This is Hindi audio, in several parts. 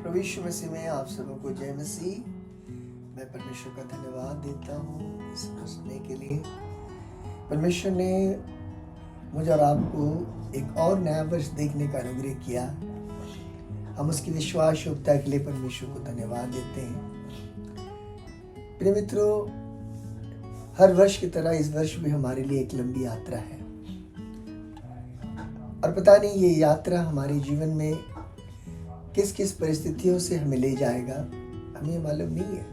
प्रभु यीशु मसीह में आप सबों को जय मसीह। मैं परमेश्वर का धन्यवाद देता हूँ इस समय के लिए। परमेश्वर ने मुझे और आपको एक और नया वर्ष देखने का अनुग्रह किया। हम उसकी विश्वास योग्यता के लिए परमेश्वर को धन्यवाद देते हैं। प्रिय मित्रों, हर वर्ष की तरह इस वर्ष भी हमारे लिए एक लंबी यात्रा है और पता नहीं ये यात्रा हमारे जीवन में किस किस परिस्थितियों से हमें ले जाएगा, हमें मालूम नहीं है।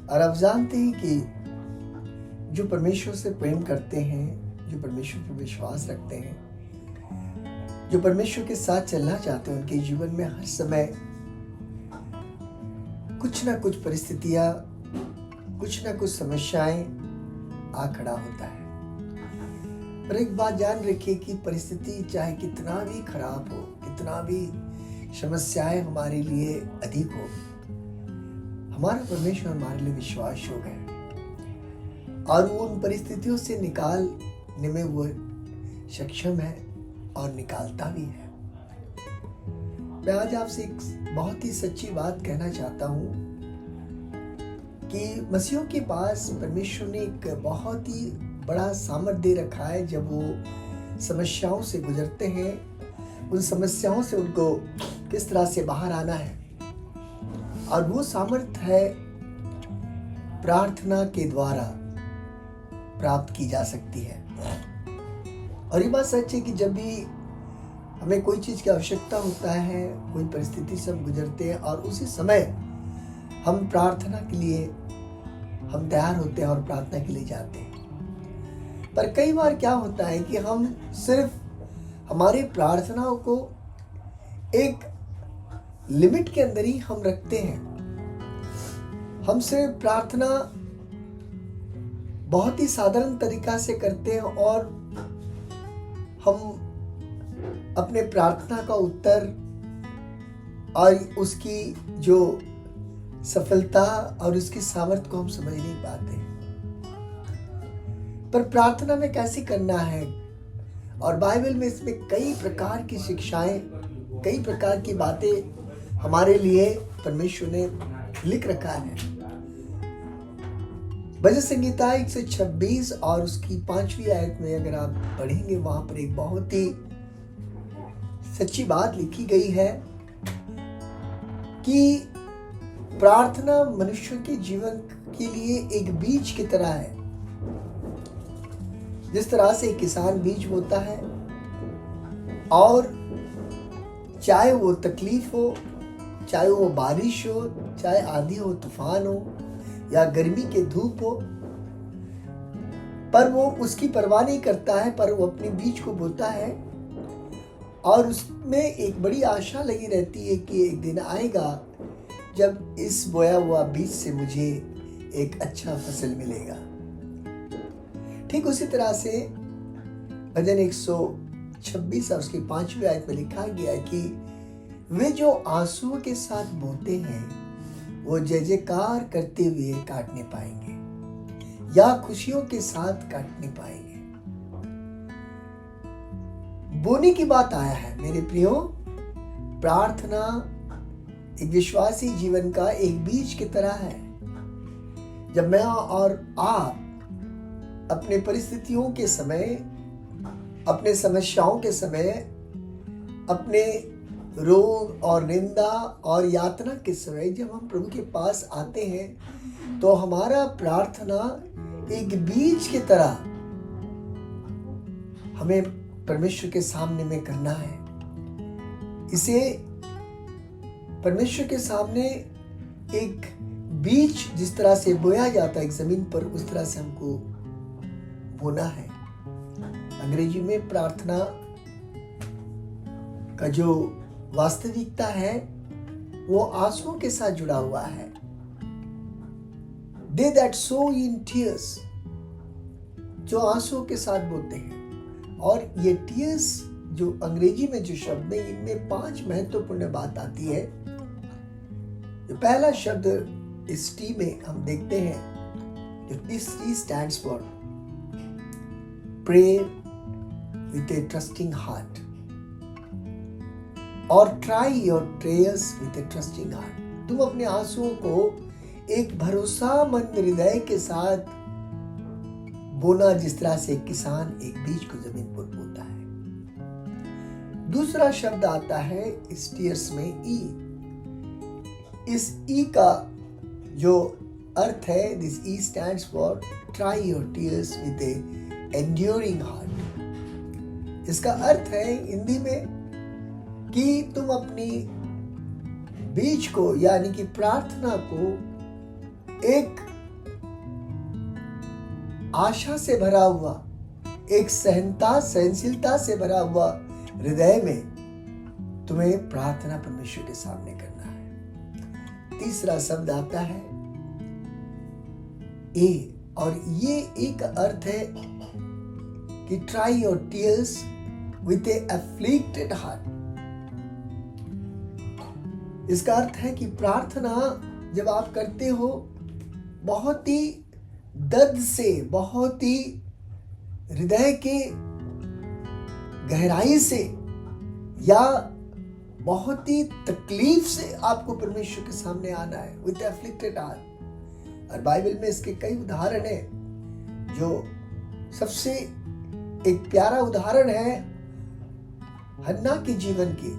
और आप जानते हैं कि जो परमेश्वर से प्रेम करते हैं, जो परमेश्वर पर विश्वास रखते हैं, जो परमेश्वर के साथ चलना चाहते हैं, उनके जीवन में हर समय कुछ ना कुछ परिस्थितियां, कुछ ना कुछ समस्याएं आ खड़ा होता है। पर एक बात जान रखिए कि परिस्थिति चाहे कितना भी खराब हो, कितना भी समस्याएं हमारे लिए अधिक हो, हमारा परमेश्वर हमारे लिए विश्वास योग्य है और वो उन परिस्थितियों से निकालने में वो सक्षम है और निकालता भी है। मैं आज आपसे एक बहुत ही सच्ची बात कहना चाहता हूं कि मसीहों के पास परमेश्वर ने एक बहुत ही बड़ा सामर्थ्य दे रखा है। जब वो समस्याओं से गुजरते हैं, उन समस्याओं से उनको किस तरह से बाहर आना है, और वो सामर्थ्य है प्रार्थना के द्वारा प्राप्त की जा सकती है। और ये बात सच है कि जब भी हमें कोई चीज की आवश्यकता होता है, कोई परिस्थिति से हम गुजरते हैं और उसी समय हम प्रार्थना के लिए हम तैयार होते हैं और प्रार्थना के लिए जाते हैं। पर कई बार क्या होता है कि हम सिर्फ हमारे प्रार्थनाओं को एक लिमिट के अंदर ही हम रखते हैं। हम सिर्फ प्रार्थना बहुत ही साधारण तरीका से करते हैं और हम अपने प्रार्थना का उत्तर और उसकी जो सफलता और उसकी सामर्थ्य को हम समझ नहीं पाते। पर प्रार्थना में कैसे करना है, और बाइबल में इसमें कई प्रकार की शिक्षाएं, कई प्रकार की बातें हमारे लिए परमेश्वर ने लिख रखा है। भजन संहिता 126 और उसकी 5वीं आयत में अगर आप पढ़ेंगे, वहां पर एक बहुत ही सच्ची बात लिखी गई है कि प्रार्थना मनुष्य के जीवन के लिए एक बीज की तरह है। जिस तरह से एक किसान बीज बोता है और चाहे वो तकलीफ हो, चाहे वो बारिश हो, चाहे आंधी हो, तूफान हो या गर्मी के धूप हो, पर वो उसकी परवाह नहीं करता है, पर वो अपने बीज को बोता है और उसमें एक बड़ी आशा लगी रहती है कि एक दिन आएगा जब इस बोया हुआ बीज से मुझे एक अच्छा फसल मिलेगा। ठीक उसी तरह से भजन 126 और उसकी 5वीं आयत में लिखा गया है कि वे जो आंसुओं के साथ बोते हैं वो जय जयकार करते हुए काटने पाएंगे या खुशियों के साथ काटने पाएंगे। बोने की बात आया है मेरे प्रियो। प्रार्थना एक विश्वासी जीवन का एक बीज की तरह है। जब मैं और आप अपने परिस्थितियों के समय, अपने समस्याओं के समय, अपने रोग और निंदा और यातना के समय जब हम प्रभु के पास आते हैं, तो हमारा प्रार्थना एक बीज की तरह हमें परमेश्वर के सामने में करना है। इसे परमेश्वर के सामने एक बीज जिस तरह से बोया जाता है एक जमीन पर, उस तरह से हमको होना है। अंग्रेजी में प्रार्थना का जो वास्तविकता है वो आंसुओं के साथ जुड़ा हुआ है। They that sow in tears, जो आंसुओं के साथ बोते हैं। और ये tears जो अंग्रेजी में जो शब्द है, इनमें 5 महत्वपूर्ण बात आती है। जो पहला शब्द इस टी में हम देखते हैं, जो this T stands for pray with a trusting heart। और try your prayers with a trusting heart. तुम अपने आंसुओं को एक भरोसामंद हृदय के साथ बोना, जिस तरह से एक किसान एक बीज को जमीन पर बोता है। दूसरा शब्द आता है इस टीयर्स में ई। इस ई का जो अर्थ है, this E stands for try your tears with A enduring heart. इसका अर्थ है हिंदी में कि तुम अपनी बीच को यानी कि प्रार्थना को एक आशा से भरा हुआ, एक सहनशीलता से भरा हुआ हृदय में तुम्हें प्रार्थना परमेश्वर के सामने करना है। तीसरा शब्द आता है ए, और ये एक अर्थ है कि try your tears with A afflicted heart. इसका अर्थ है कि प्रार्थना जब आप करते हो बहुत ही दर्द से, बहुत ही हृदय के गहराई से, या बहुत ही तकलीफ से आपको परमेश्वर के सामने आना है विद एफ्लिक्टेड हार्ट। और बाइबल में इसके कई उदाहरण हैं। जो सबसे एक प्यारा उदाहरण है हन्ना के जीवन की।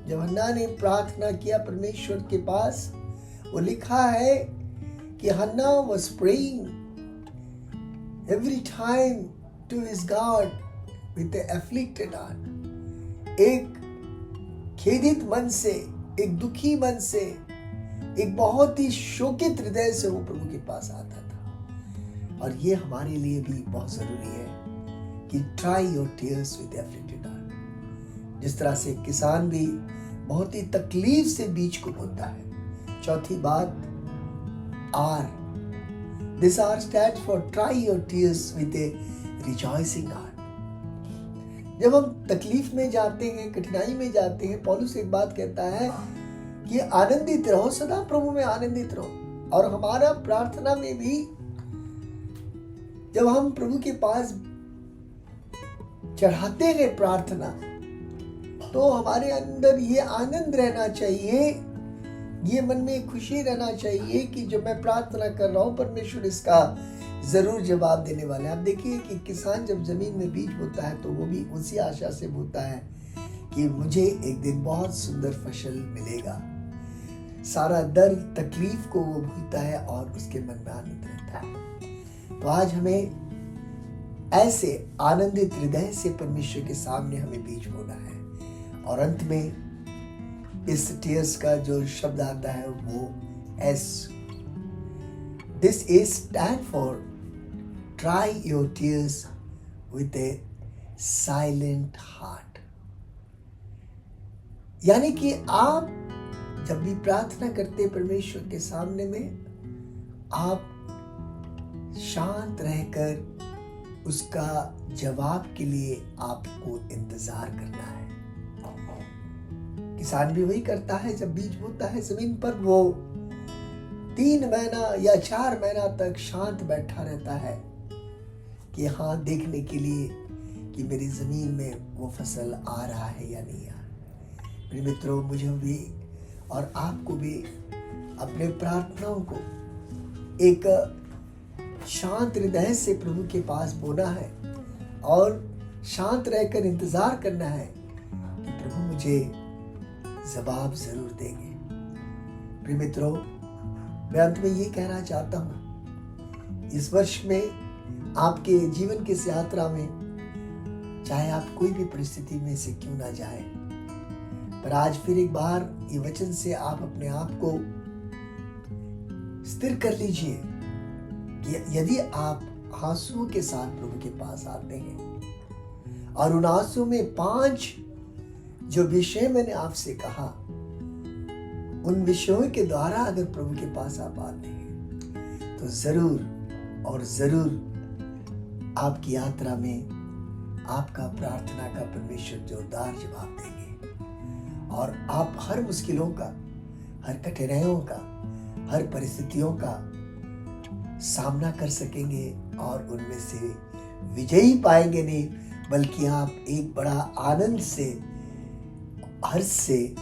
जब हन्ना ने प्रार्थना किया परमेश्वर के पास, वो लिखा है कि हन्ना was praying every time to his God with an afflicted heart। एक खेदित मन से, एक दुखी मन से, एक बहुत ही शोकित हृदय से वो प्रभु के पास आता था। और ये हमारे लिए भी बहुत जरूरी है कि try your tears with afflicted heart. जिस तरह से किसान भी बहुत ही तकलीफ से बीज को बोता है। चौथी बात R, this R stands for try your tears with a rejoicing heart. जब हम तकलीफ में जाते हैं, कठिनाई में जाते हैं, पौलुस एक बात कहता है कि आनंदित रहो, सदा प्रभु में आनंदित रहो। और हमारा प्रार्थना में भी जब हम प्रभु के पास चढ़ाते हैं प्रार्थना, तो हमारे अंदर ये आनंद रहना चाहिए, ये मन में खुशी रहना चाहिए कि जो मैं प्रार्थना कर रहा हूं परमेश्वर इसका जरूर जवाब देने वाले हैं। आप देखिए कि किसान जब जमीन में बीज बोता है तो वो भी उसी आशा से बोता है कि मुझे एक दिन बहुत सुंदर फसल मिलेगा। सारा दर्द तकलीफ को वो भूलता है और उसके मन में आनंद रहता है। तो आज हमें ऐसे आनंदित हृदय से परमेश्वर के सामने हमें बीज बोना है। और अंत में इस टीयर्स का जो शब्द आता है वो S, this is stand for try your tears with A silent heart. यानी कि आप जब भी प्रार्थना करते परमेश्वर के सामने में, आप शांत रहकर उसका जवाब के लिए आपको इंतजार करना है। किसान भी वही करता है। जब बीज बोता है जमीन पर, वो 3 महीना या 4 महीना तक शांत बैठा रहता है कि हाँ, देखने के लिए कि मेरी जमीन में वो फसल आ रहा है या नहीं आ रहा। मेरे मित्रों, मुझे भी और आपको भी अपने प्रार्थनाओं को एक शांत हृदय से प्रभु के पास बोना है और शांत रहकर इंतजार करना है कि प्रभु मुझे जवाब जरूर देंगे। प्रिय मित्रों, मैं अंत में ये कहना चाहता हूँ, इस वर्ष में आपके जीवन की इस यात्रा में, चाहे आप कोई भी परिस्थिति में से क्यों ना जाए, पर आज फिर एक बार ये वचन से आप अपने आप को स्थिर कर लीजिए कि यदि आप आंसुओं के साथ प्रभु के पास आते हैं और उन आंसुओं में 5 जो विषय मैंने आपसे कहा, उन विषयों के द्वारा अगर प्रभु के पास आप आते हैं तो जरूर और जरूर आपकी यात्रा में आपका प्रार्थना का परमेश्वर जोरदार जवाब देंगे और आप हर मुश्किलों का, हर कठिनाइयों का, हर परिस्थितियों का सामना कर सकेंगे और उनमें से विजयी पाएंगे नहीं, बल्कि आप एक बड़ा आनंद से हर्ष से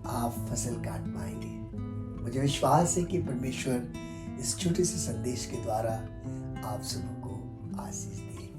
आप फसल काट पाएंगे। मुझे विश्वास है कि परमेश्वर इस छोटे से संदेश के द्वारा आप सबको आशीष देगा।